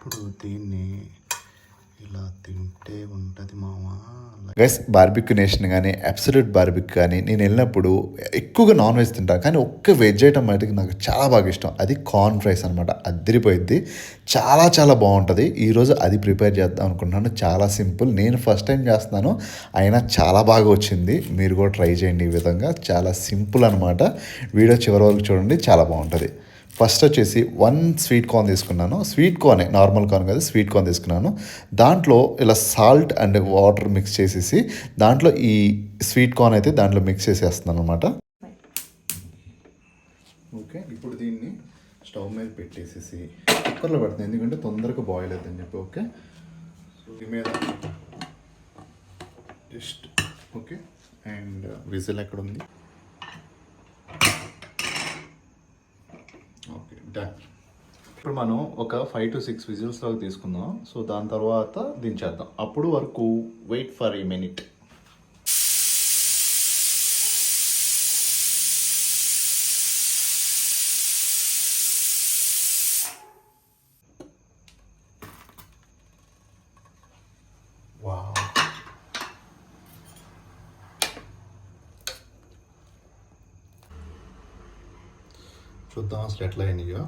ఇప్పుడు దీన్ని ఇలా తింటే ఉంటుంది మావా. గైస్, బార్బిక్యూ నేషన్ కానీ అబ్సల్యూట్ బార్బిక్యూ కానీ నేను వెళ్ళినప్పుడు ఎక్కువగా నాన్ వెజ్ తింటాను, కానీ ఒక్క వెజ్ ఐటమ్ అయితే నాకు చాలా బాగా ఇష్టం. అది కార్న్ ఫ్రైస్ అనమాట. అదిరిపోయిద్ది, చాలా చాలా బాగుంటుంది. ఈరోజు అది ప్రిపేర్ చేద్దాం అనుకుంటున్నాను. చాలా సింపుల్, నేను ఫస్ట్ టైం చేస్తున్నాను, అయినా చాలా బాగా వచ్చింది. మీరు కూడా ట్రై చేయండి. ఈ విధంగా చాలా సింపుల్ అనమాట. వీడియో చివరి వరకు చూడండి, చాలా బాగుంటుంది. ఫస్ట్ వచ్చేసి 1 స్వీట్ కార్న్ తీసుకున్నాను. స్వీట్ కార్నే, నార్మల్ కార్న్ కాదు, స్వీట్ కార్న్ తీసుకున్నాను. దాంట్లో ఇలా సాల్ట్ అండ్ వాటర్ మిక్స్ చేసేసి దాంట్లో ఈ స్వీట్ కార్న్ అయితే దాంట్లో మిక్స్ చేసేస్తున్నాను అనమాట. ఓకే, ఇప్పుడు దీన్ని స్టవ్ మీద పెట్టేసేసి కుక్కర్లో పెడుతుంది, ఎందుకంటే తొందరగా బాయిల్ అవుతుందని చెప్పి. ఓకే, సో దీని మీద జస్ట్ ఓకే. అండ్ విజిల్ ఎక్కడ ఉంది? Okay, done. ఇప్పుడు మనం ఒక 5 to 6 విజిల్స్ లాగా తీసుకుందాం. సో దాని తర్వాత దించేద్దాం. అప్పుడు వరకు wait for a minute. Wow, చూద్దాం అసలు ఎట్లా అయినాయో.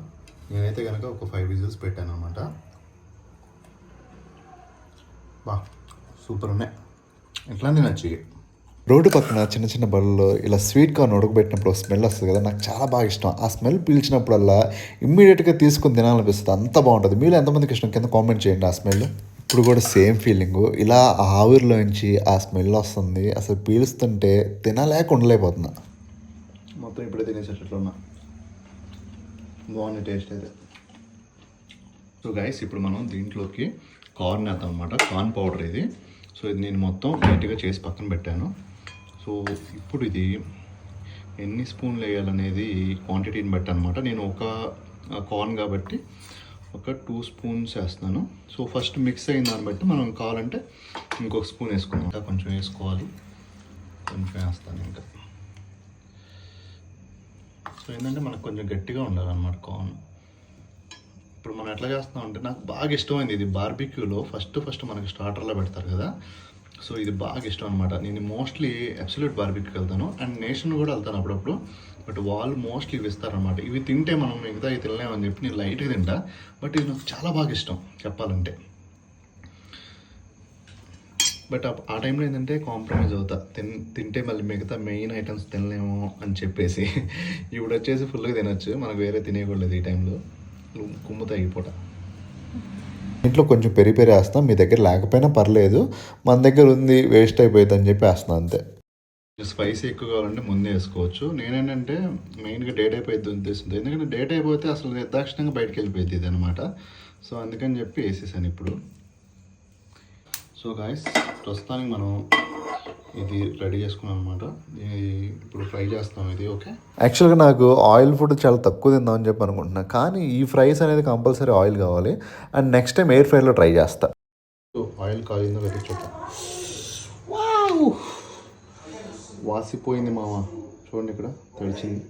నేనైతే కనుక ఒక 5 విజిల్స్ పెట్టాను అనమాట. బా, సూపర్ ఉన్నాయి. ఎట్లా తినచ్చు. రోడ్డు పక్కన చిన్న చిన్న బళ్ళలో ఇలా స్వీట్ కార్న్ ఉడకబెట్టినప్పుడు స్మెల్ వస్తుంది కదా, నాకు చాలా బాగా ఇష్టం. ఆ స్మెల్ పీల్చినప్పుడల్లా ఇమ్మీడియట్గా తీసుకొని తినాలనిపిస్తుంది, అంత బాగుంటుంది. మీరు ఎంతమందికి ఇష్టం కింద కామెంట్ చేయండి ఆ స్మెల్. ఇప్పుడు కూడా సేమ్ ఫీలింగు, ఇలా ఆవిరిలోంచి ఆ స్మెల్ వస్తుంది, అసలు పీలుస్తుంటే తినలేక ఉండలేకపోతున్నా. మొత్తం ఇప్పుడే తినేసేటట్లున్నా. బాగుంది టేస్ట్ అయితే. సో గైస్, ఇప్పుడు మనం దీంట్లోకి కార్న్ వేద్దాం అనమాట. కార్న్ పౌడర్ ఇది. సో ఇది నేను మొత్తం నీట్గా చేసి పక్కన పెట్టాను. సో ఇప్పుడు ఇది ఎన్ని స్పూన్లు వేయాలనేది క్వాంటిటీని బట్టి అనమాట. నేను ఒక కార్న్ కాబట్టి ఒక 2 స్పూన్స్ వేస్తున్నాను. సో ఫస్ట్ మిక్స్ అయిన దాన్ని బట్టి మనం కావాలంటే ఇంకొక స్పూన్ వేసుకుందాం. ఇంకా కొంచెం వేసుకోవాలి, కొంచెం వేస్తాను ఇంకా. సో ఏంటంటే మనకు కొంచెం గట్టిగా ఉండాలన్నమాట కార్న్. ఇప్పుడు మనం ఎట్లా చేస్తాం అంటే, నాకు బాగా ఇష్టమైంది ఇది బార్బిక్యూలో ఫస్ట్ మనకి స్టార్టర్లో పెడతారు కదా. సో ఇది బాగా ఇష్టం అనమాట. నేను మోస్ట్లీ అబ్సల్యూట్ బార్బిక్యూకి వెళ్తాను అండ్ నేషన్ కూడా వెళ్తాను అప్పుడప్పుడు. బట్ వాళ్ళు మోస్ట్లీ ఇవి ఇస్తారనమాట. ఇవి తింటే మనం మిగతా ఇవి తినలేమని చెప్పి నేను లైట్గా తింటా. బట్ ఇది నాకు చాలా బాగా ఇష్టం చెప్పాలంటే. బట్ ఆ టైంలో ఏంటంటే కాంప్రమైజ్ అవుతా, తింటే మళ్ళీ మిగతా మెయిన్ ఐటమ్స్ తినలేము అని చెప్పేసి. ఇప్పుడు వచ్చేసి ఫుల్గా తినొచ్చు, మనకు వేరే తినేయకూడదు ఈ టైంలో, కుమ్ముతా ఈ పూట. ఇంట్లో కొంచెం పెరి వేస్తాం, మీ దగ్గర లేకపోయినా పర్లేదు, మన దగ్గర ఉంది వేస్ట్ అయిపోయింది అని చెప్పి వేస్తాను అంతే. స్పైసీ ఎక్కువ కావాలంటే ముందే వేసుకోవచ్చు. నేనేంటంటే మెయిన్గా డేట్ అయిపోయింది ఉద్దేశంతో, ఎందుకంటే డేట్ అయిపోతే అసలు నిర్దాక్షిణంగా బయటకు వెళ్ళిపోయింది ఇది అనమాట. సో అందుకని చెప్పి వేసేసాను ఇప్పుడు. సో గాయస్, ప్రస్తుతానికి మనం ఇది రెడీ చేసుకున్నాం అనమాట. ఇప్పుడు ఫ్రై చేస్తాం ఇది. ఓకే, యాక్చువల్గా నాకు ఆయిల్ ఫుడ్ చాలా తక్కువ తిందామని చెప్పి అనుకుంటున్నా, కానీ ఈ ఫ్రైస్ అనేది కంపల్సరీ ఆయిల్ కావాలి. అండ్ నెక్స్ట్ టైం ఎయిర్ ఫ్రైలో ట్రై చేస్తా. సో ఆయిల్ కాలిందో వెతికి చూద్దాం. వాసిపోయింది మామ, చూడండి ఇక్కడ తడిచింది.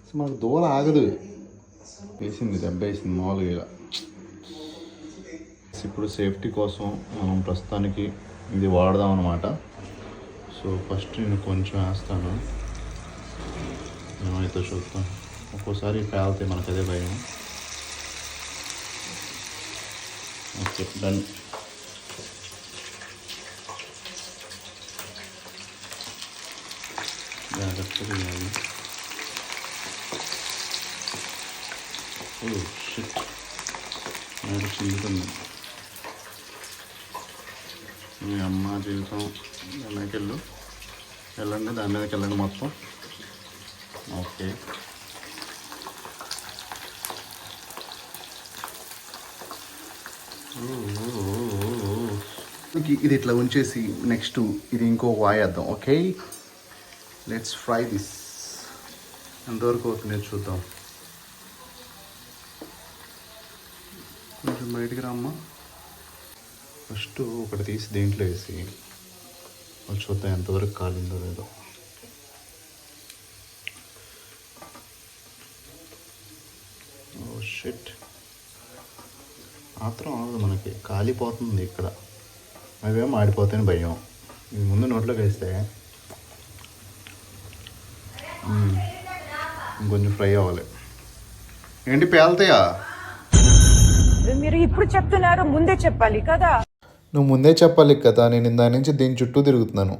సో మనకు దూర ఆగదు, వేసింది దెబ్బ వేసింది మామూలుగా. ఇప్పుడు సేఫ్టీ కోసం మనం ప్రస్తుతానికి ఇది వాడదాం అనమాట. సో ఫస్ట్ నేను కొంచెం వేస్తాను, ఏమైతే చూస్తాను. ఒక్కోసారి పేలితే మనకు అదే భయం. Okay, done. జాగ్రత్తగా వేయాలి. ఓ షిట్, నాకు చిందుతుంది. మీ అమ్మ జీవితం దానికి వెళ్ళండి, దాని మీదకి వెళ్ళండి మొత్తం. ఓకే, ఇది ఇట్లా ఉంచేసి నెక్స్ట్ ఇది ఇంకో వాయేద్దాం. Okay, let's fry this. ఎంతవరకు అవుతుంది చూద్దాం. కొంచెం బయటికి రామ్మా. ఫస్ట్ ఒకటి తీసి దేంట్లో వేసి చూద్దాం ఎంతవరకు కాలిందో లేదో. ఓ షిట్, మాత్రం అవదు మనకి, కాలిపోతుంది ఇక్కడ. అవేమో మాడిపోతాయని భయం. ఇది ముందు నోట్లోకి వేస్తే ఇంకొంచెం ఫ్రై అవ్వాలి. ఏంటి పేలుతాయా? మీరు ఇప్పుడు చెప్తున్నారు, ముందే చెప్పాలి కదా. నువ్వు ముందే చెప్పాలి కదా, నేను ఇందా నుంచి దీని చుట్టూ తిరుగుతున్నాను.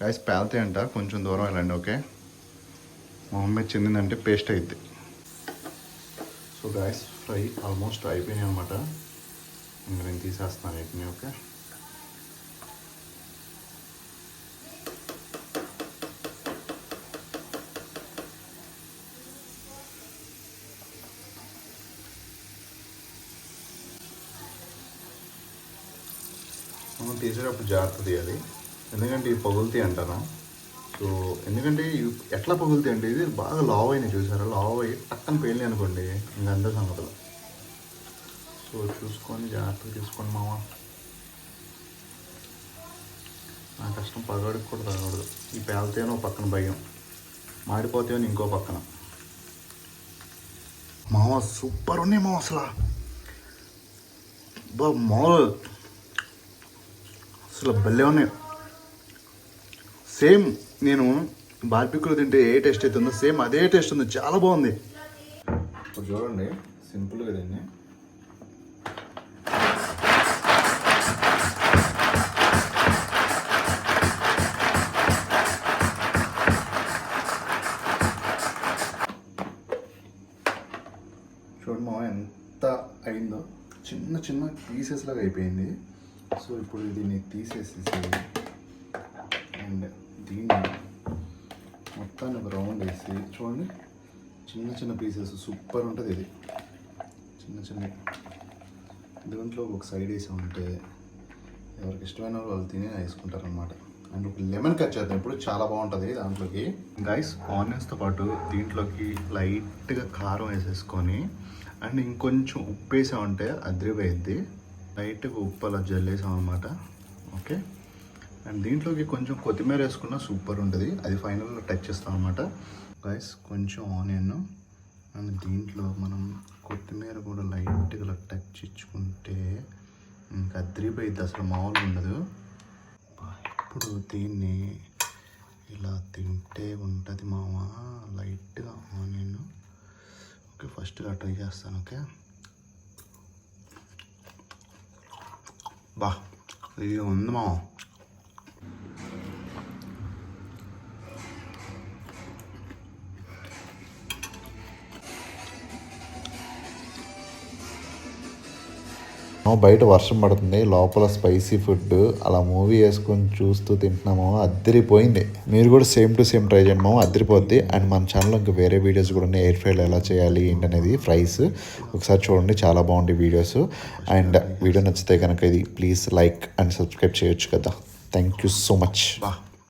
గాయస్ పేలుతాయంట, కొంచెం దూరం వెళ్ళండి. ఓకే, మా మమ్మీ చెందిందంటే పేస్ట్ అవుద్ది. సో గాయస్ ఫ్రై ఆల్మోస్ట్ అయిపోయినాయి అనమాట. ఇంకా నేను తీసేస్తున్నాను వీటిని. ఓకే, మనం తీసేటప్పుడు జాగ్రత్త తీయాలి, ఎందుకంటే ఇవి పగులుతాయి అంటాను. సో ఎందుకంటే ఇవి ఎట్లా పగులుతాయి అంటే, ఇది బాగా లావ్ అయినాయి చూసారా, లావ్ అయ్యి టక్కన పేలినాయి అనుకోండి, ఇంకా అంతే సంగతులు. సో చూసుకొని జాగ్రత్తగా తీసుకోండి మామ. నా కష్టం పగడికి కూడా తగకూడదు. ఈ పేలితేనో పక్కన భయం, మాడిపోతాయని ఇంకో పక్కన. మామ సూపర్ ఉన్నాయి మామ, అసలు మామూలు అసలు భలే ఉన్నాయి. సేమ్ నేను బార్బిక్యూలో తింటే ఏ టేస్ట్ అవుతుందో సేమ్ అదే టేస్ట్ ఉంది, చాలా బాగుంది. ఇప్పుడు చూడండి సింపుల్గా దీన్ని చూడండి మామ ఎంత అయిందో, చిన్న చిన్న పీసెస్ లాగా అయిపోయింది. సో ఇప్పుడు దీన్ని తీసేసేసి అండ్ దీన్ని మొత్తాన్ని ఒక రౌండ్ వేసి చూడండి, చిన్న చిన్న పీసెస్ సూపర్ ఉంటుంది. ఇది చిన్న చిన్న దీంట్లో ఒక సైడ్ వేసామంటే ఎవరికి ఇష్టమైన వాళ్ళు తినే వేసుకుంటారనమాట. అండ్ ఒక లెమన్ కట్ చేద్దాం ఇప్పుడు, చాలా బాగుంటుంది దాంట్లోకి. గైస్ ఆనియన్స్తో పాటు దీంట్లోకి లైట్గా కారం వేసేసుకొని అండ్ ఇంకొంచెం ఉప్పు వేసామంటే అదిరిపోయిద్ది. లైట్గా ఉప్పు అలా జల్లేసాం అనమాట. ఓకే, అండ్ దీంట్లోకి కొంచెం కొత్తిమీర వేసుకున్న సూపర్ ఉంటుంది, అది ఫైనల్లో టచ్ చేస్తాం అనమాట. గైస్ కొంచెం ఆనియన్ అండ్ దీంట్లో మనం కొత్తిమీర కూడా లైట్గా టచ్ ఇచ్చుకుంటే ఇంకా అదిరిపోయిద్ది, అసలు మామూలుగా ఉండదు. ఇప్పుడు దీన్ని ఇలా తింటే ఉంటుంది మామ, లైట్గా ఆనియన్. ఓకే, ఫస్ట్గా ట్రై చేస్తాను. ఓకే, బా ఇది ఉంది మామ. బయట వర్షం పడుతుంది, లోపల స్పైసీ ఫుడ్, అలా మూవీ వేసుకొని చూస్తూ తింటున్నాము, అద్దరిపోయింది. మీరు కూడా సేమ్ టు సేమ్ ట్రై చేయండి మామ, అద్దరిపోద్ది. అండ్ మన ఛానల్లో ఇంకా వేరే వీడియోస్ కూడా ఉన్నాయి, ఎయిర్ ఫ్రైలో ఎలా చేయాలి ఏంటనేది, ఫ్రైస్ ఒకసారి చూడండి, చాలా బాగుంటాయి వీడియోస్. అండ్ వీడియో నచ్చితే కనుక ఇది ప్లీజ్ లైక్ అండ్ సబ్స్క్రైబ్ చేయొచ్చు కదా. Thank you so much.